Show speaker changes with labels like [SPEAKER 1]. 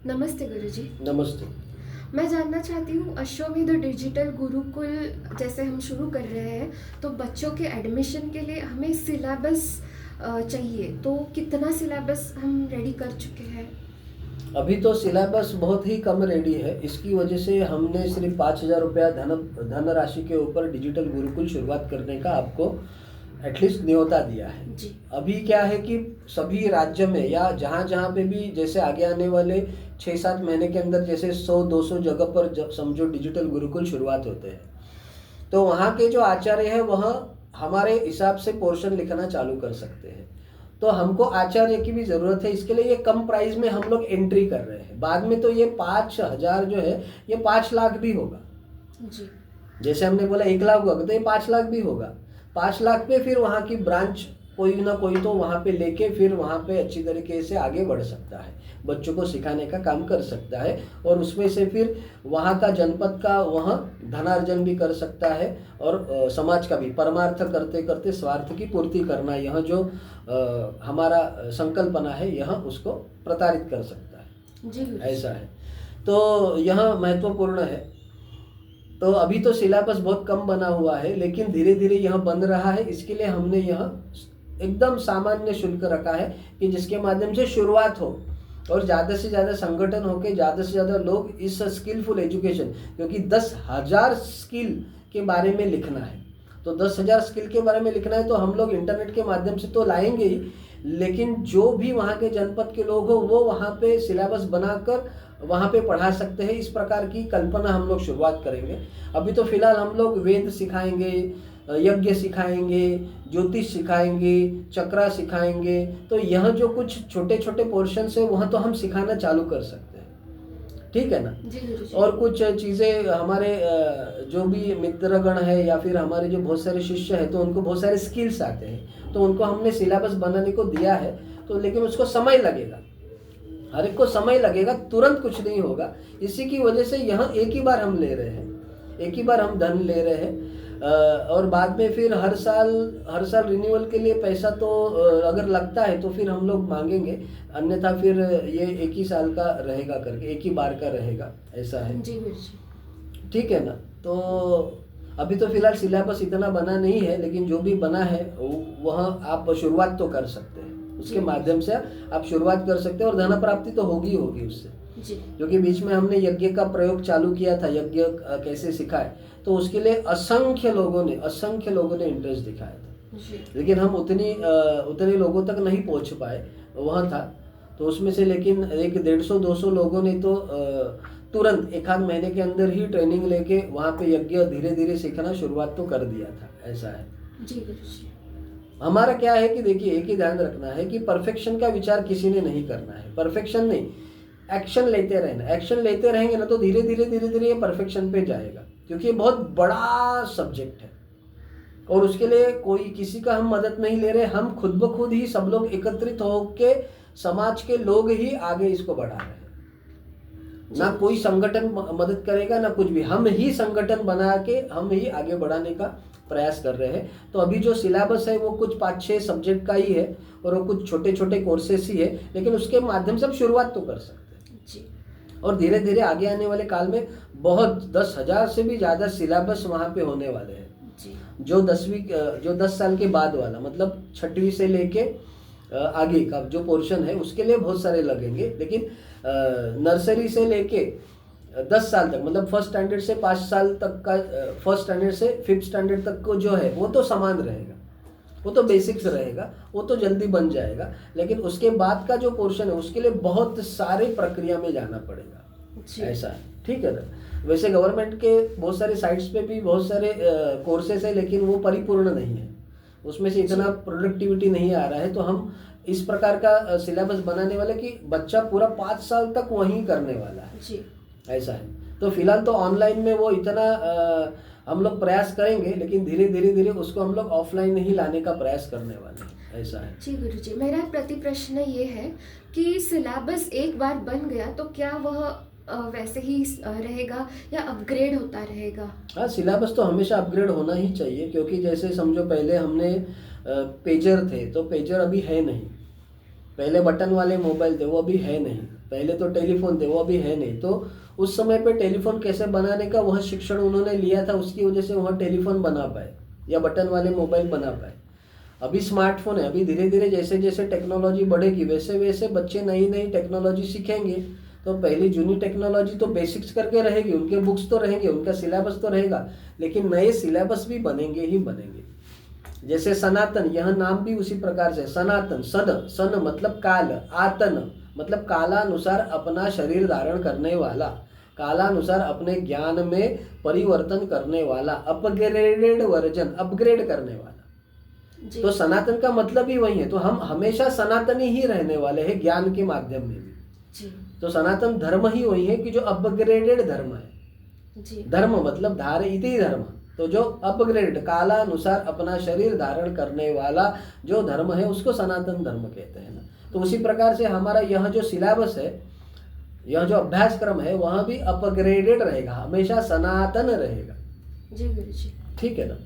[SPEAKER 1] नमस्ते गुरुजी।
[SPEAKER 2] नमस्ते।
[SPEAKER 1] मैं जानना चाहती हूँ अश्वमेध डिजिटल गुरुकुल जैसे हम शुरू कर रहे हैं तो बच्चों के एडमिशन के लिए हमें सिलेबस चाहिए, तो कितना सिलेबस हम रेडी कर चुके हैं?
[SPEAKER 2] अभी तो सिलेबस बहुत ही कम रेडी है, इसकी वजह से हमने सिर्फ 5,000 रुपया धनराशि के ऊपर डिजिटल गुरुकुल शुरुआत करने का आपको एटलीस्ट न्योता दिया है
[SPEAKER 1] जी।
[SPEAKER 2] अभी क्या है कि सभी राज्य में या जहाँ जहाँ पे भी जैसे आगे आने वाले 6-7 महीने के अंदर जैसे 100-200 जगह पर समझो डिजिटल गुरुकुल शुरुआत होते हैं, तो वहाँ के जो आचार्य हैं वह हमारे हिसाब से पोर्शन लिखना चालू कर सकते हैं। तो हमको आचार्य की भी ज़रूरत है, इसके लिए ये कम प्राइस में हम लोग एंट्री कर रहे हैं। बाद में तो ये 5,000 जो है ये 5 लाख भी होगा
[SPEAKER 1] जी।
[SPEAKER 2] जैसे हमने बोला 1 लाख होगा तो ये 5 लाख भी होगा। 5 लाख पे फिर वहाँ की ब्रांच कोई ना कोई तो वहाँ पे लेके फिर वहाँ पे अच्छी तरीके से आगे बढ़ सकता है, बच्चों को सिखाने का काम कर सकता है और उसमें से फिर वहाँ का जनपद का वह धनार्जन भी कर सकता है और समाज का भी परमार्थ करते करते स्वार्थ की पूर्ति करना, यह जो हमारा संकल्पना है यह उसको प्रताड़ित कर सकता है।
[SPEAKER 1] जी
[SPEAKER 2] ऐसा है, तो यह महत्वपूर्ण है। तो अभी तो सिलेबस बहुत कम बना हुआ है, लेकिन धीरे धीरे यह बन रहा है। इसके लिए हमने यह एकदम सामान्य शुल्क रखा है कि जिसके माध्यम से शुरुआत हो और ज़्यादा से ज़्यादा संगठन होके ज़्यादा से ज़्यादा लोग इस स्किलफुल एजुकेशन, क्योंकि 10,000 स्किल के बारे में लिखना है, तो 10,000 स्किल के बारे में लिखना है तो हम लोग इंटरनेट के माध्यम से तो लाएंगे ही, लेकिन जो भी वहाँ के जनपद के लोग हो वो वहाँ पे सिलेबस बनाकर वहाँ पे पढ़ा सकते हैं। इस प्रकार की कल्पना हम लोग शुरुआत करेंगे। अभी तो फिलहाल हम लोग वेद सिखाएंगे, यज्ञ सिखाएंगे, ज्योतिष सिखाएंगे, चक्रा सिखाएंगे, तो यह जो कुछ छोटे छोटे पोर्शंस है वह तो हम सिखाना चालू कर सकते हैं, ठीक है ना।
[SPEAKER 1] जी।
[SPEAKER 2] और कुछ चीज़ें हमारे जो भी मित्रगण है या फिर हमारे जो बहुत सारे शिष्य हैं तो उनको बहुत सारे स्किल्स आते हैं, तो उनको हमने सिलेबस बनाने को दिया है, तो लेकिन उसको समय लगेगा, हर एक को समय लगेगा, तुरंत कुछ नहीं होगा। इसी की वजह से यहाँ एक ही बार हम ले रहे हैं, एक ही बार हम धन ले रहे हैं और बाद में फिर हर साल रिन्यूअल के लिए पैसा तो अगर लगता है तो फिर हम लोग मांगेंगे, अन्यथा फिर ये एक ही साल का रहेगा करके, एक ही बार का रहेगा, ऐसा है।
[SPEAKER 1] जी गुरुजी।
[SPEAKER 2] ठीक है ना। तो अभी तो फिलहाल सिलेबस इतना बना नहीं है, लेकिन जो भी बना है वह आप शुरुआत तो कर सकते हैं, उसके माध्यम से आप शुरुआत कर सकते हैं और धन प्राप्ति तो होगी उससे
[SPEAKER 1] जी।
[SPEAKER 2] क्योंकि बीच में हमने यज्ञ का प्रयोग चालू किया था, यज्ञ कैसे सिखाए, तो उसके लिए असंख्य लोगों ने इंटरेस्ट दिखाया था
[SPEAKER 1] जी।
[SPEAKER 2] लेकिन हम उतने लोगों तक नहीं पहुंच पाए, वहाँ था तो उसमें से, लेकिन 150-200 लोगों ने तो तुरंत 1 आध महीने के अंदर ही ट्रेनिंग लेके वहाँ पे यज्ञ धीरे धीरे सीखना शुरुआत तो कर दिया था, ऐसा है।
[SPEAKER 1] जी गुरुजी।
[SPEAKER 2] हमारा क्या है कि देखिए एक ही ध्यान रखना है कि परफेक्शन का विचार किसी ने नहीं करना है, परफेक्शन नहीं, एक्शन लेते रहना, एक्शन लेते रहेंगे ना तो धीरे धीरे ये परफेक्शन पे जाएगा, क्योंकि ये बहुत बड़ा सब्जेक्ट है और उसके लिए कोई किसी का हम मदद नहीं ले रहे, हम खुद ब खुद ही सब लोग एकत्रित होके समाज के लोग ही आगे इसको बढ़ा रहे हैं, ना कोई संगठन मदद करेगा ना कुछ भी, हम ही संगठन बना के हम ही आगे बढ़ाने का प्रयास कर रहे हैं। तो अभी जो सिलेबस है वो कुछ 5-6 सब्जेक्ट का ही है और वो कुछ छोटे छोटे कोर्सेस ही है, लेकिन उसके माध्यम से हम शुरुआत तो कर सकते हैं
[SPEAKER 1] जी।
[SPEAKER 2] और धीरे धीरे आगे आने वाले काल में बहुत 10,000 से भी ज़्यादा सिलेबस वहाँ पे होने वाले हैं
[SPEAKER 1] जी।
[SPEAKER 2] जो 10 साल के बाद वाला, मतलब 6वीं से लेके आगे का जो पोर्शन है उसके लिए बहुत सारे लगेंगे, लेकिन नर्सरी से लेके 10 साल तक, मतलब फर्स्ट स्टैंडर्ड से 5 साल तक का, फर्स्ट स्टैंडर्ड से 5th स्टैंडर्ड तक को जो है वो तो समान रहेगा, वो तो बेसिक्स रहेगा, वो तो जल्दी बन जाएगा, लेकिन उसके बाद का जो पोर्शन है उसके लिए बहुत सारे प्रक्रिया में जाना पड़ेगा, ऐसा है, ठीक है ना। वैसे गवर्नमेंट के बहुत सारे साइट्स पे भी बहुत सारे कोर्सेस है, लेकिन वो परिपूर्ण नहीं है, उसमें से इतना प्रोडक्टिविटी नहीं आ रहा है, तो हम इस प्रकार का सिलेबस बनाने वाले कि बच्चा पूरा 5 साल तक वहीं करने वाला है
[SPEAKER 1] जी।
[SPEAKER 2] ऐसा है। तो फिलहाल तो ऑनलाइन में वो इतना हम लोग प्रयास करेंगे, लेकिन धीरे धीरे उसको हम लोग ऑफलाइन ही लाने का प्रयास करने वाले हैं, ऐसा है।
[SPEAKER 1] जी गुरुजी, मेरा प्रति प्रश्न ये है कि सिलेबस एक बार बन गया तो क्या वह वैसे ही रहेगा या अपग्रेड होता रहेगा?
[SPEAKER 2] हाँ, सिलेबस तो हमेशा अपग्रेड होना ही चाहिए, क्योंकि जैसे समझो पहले हमने पेजर थे तो पेजर अभी है नहीं, पहले बटन वाले मोबाइल थे वो अभी है नहीं, पहले तो टेलीफोन थे, वो अभी है नहीं, तो उस समय पे टेलीफोन कैसे बनाने का वह शिक्षण उन्होंने लिया था, उसकी वजह से वह टेलीफोन बना पाए या बटन वाले मोबाइल बना पाए। अभी स्मार्टफोन है, अभी धीरे धीरे जैसे जैसे टेक्नोलॉजी बढ़ेगी वैसे वैसे बच्चे नई नई टेक्नोलॉजी सीखेंगे। तो पहली जूनी टेक्नोलॉजी तो बेसिक्स करके रहेगी, उनके बुक्स तो रहेंगे, उनका सिलेबस तो रहेगा, लेकिन नए सिलेबस भी बनेंगे ही बनेंगे। जैसे सनातन, यह नाम भी उसी प्रकार से, सनातन, सन मतलब काल, आतन मतलब कालानुसार अपना शरीर धारण करने वाला, कालानुसार अपने ज्ञान में परिवर्तन करने वाला, अपग्रेडेड वर्जन, अपग्रेड करने वाला।
[SPEAKER 1] जी
[SPEAKER 2] तो सनातन का मतलब ही वही है। तो हम हमेशा सनातनी ही रहने वाले हैं ज्ञान के माध्यम में भी।
[SPEAKER 1] जी
[SPEAKER 2] तो सनातन धर्म ही वही है कि जो अपग्रेडेड धर्म है।
[SPEAKER 1] जी
[SPEAKER 2] धर्म मतलब धारयति धर्म, तो जो अपग्रेड कालानुसार अपना शरीर धारण करने वाला जो धर्म है उसको सनातन धर्म कहते हैं ना। तो उसी प्रकार से हमारा यह जो सिलेबस है, यह जो अभ्यासक्रम है, वह भी अपग्रेडेड रहेगा, हमेशा सनातन रहेगा।
[SPEAKER 1] जी गुरु जी।
[SPEAKER 2] ठीक है ना।